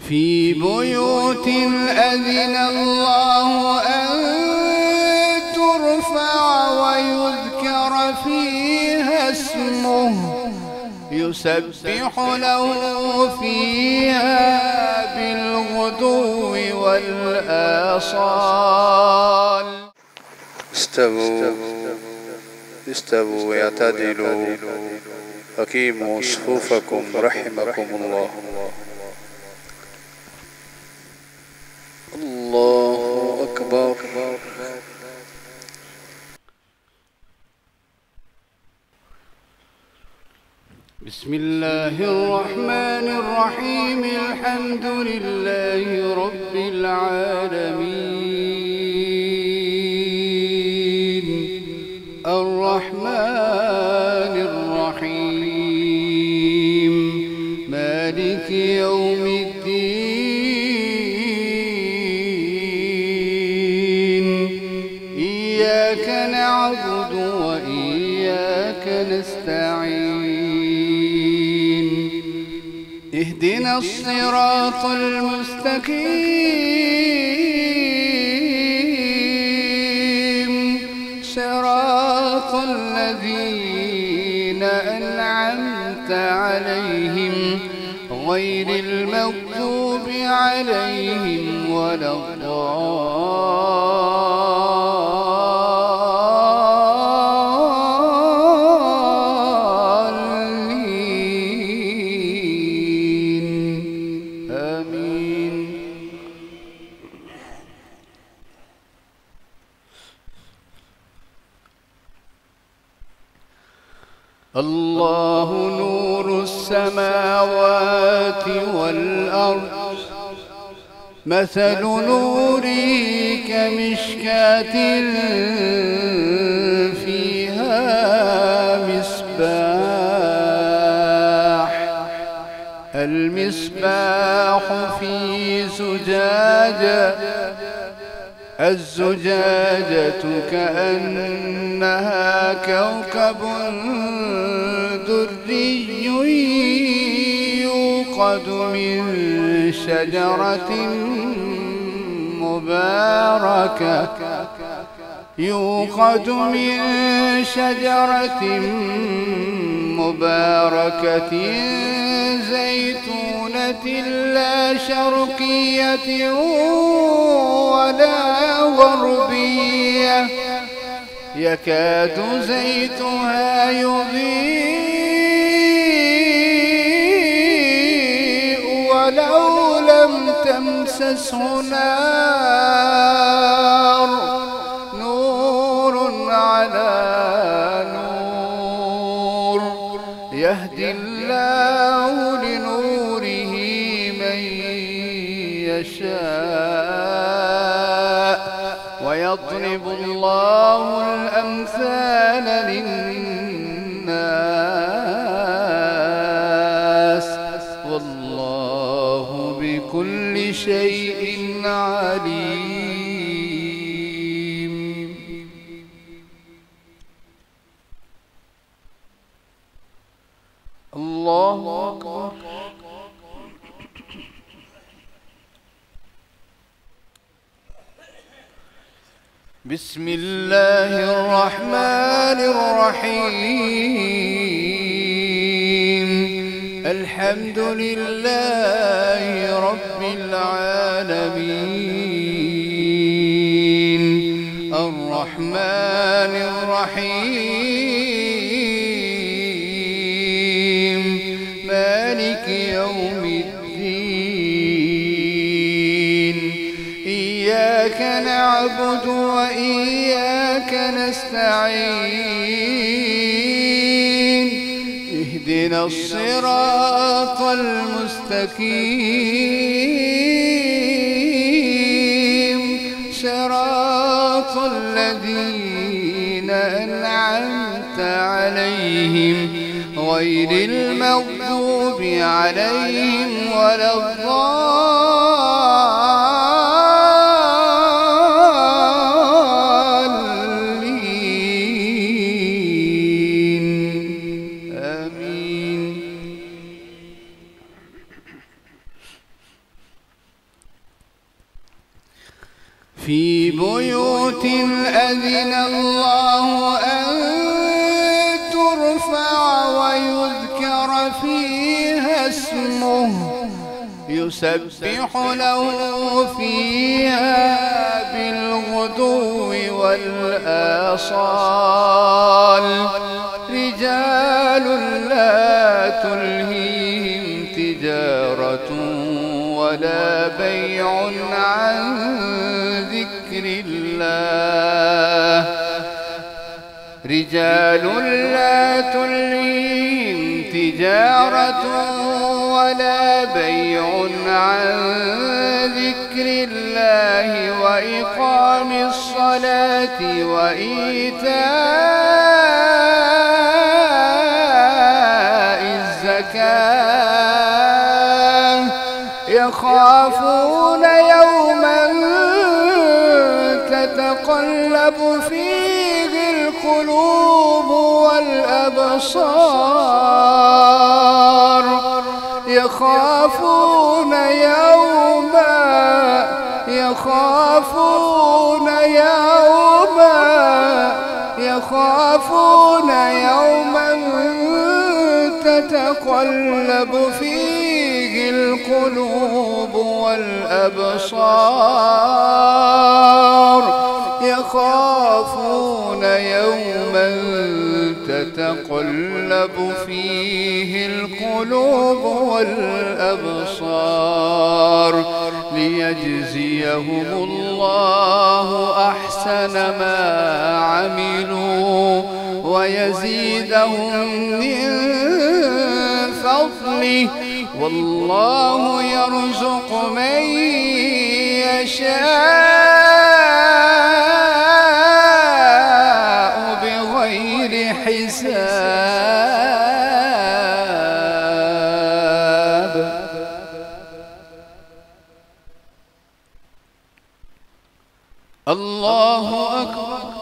في بيوت أذن الله أن ترفع ويذكر فيها اسمه يسبح له فيها بالغدو والآصال. استووا واعتدلوا أقيموا صفوفكم رحمكم الله. الله أكبر. بسم الله الرحمن الرحيم. الحمد لله رب العالمين الرحمن الرحيم مالك يوم الدين. إياك نعبد وإياك نستعين. اهدنا الصراط المستقيم صراط الذين أنعمت عليهم غير المغضوب عليهم ولا الله نور السماوات والأرض. مثل نوره كمشكاة فيها مصباح. المصباح في زجاجة. الزجاجة كأنها كوكب دري يوقد من شجرة مباركة زيتونة لا شرقية ولا غربية يكاد زيتها يضيء ولو لم تمسسه نار. نور على نور يهدي الله لنوره من يشاء ويضرب الله الأمثال للناس والله بكل شيء عليم. الله أكبر. بسم الله الرحمن الرحيم. الحمد لله رب العالمين الرحمن الرحيم مالك يوم الدين. إياك نعبد وإياك نستعين. اهدنا الصراط المستقيم صراط الذين أنعمت عليهم غير المغضوب عليهم ولا في بيوت أذن الله أن ترفع ويذكر فيها اسمه يسبح له فيها بالغدو والآصال رجال لا تلهيهم تجارة ولا بيع عن ذكر الله رجال لا تلهيهم تجارة ولا بيع عن ذكر الله وإقام الصلاة وإيتاء الزكاة يخافون يوما تتقلب فيه القلوب والأبصار يخافون يوما تتقلب فيه القلوب والأبصار يخافون يوما تتقلب فيه القلوب والأبصار ليجزيهم الله أحسن ما عملوا ويزيدهم من فضله والله يرزق من يشاء بغير حساب. الله أكبر.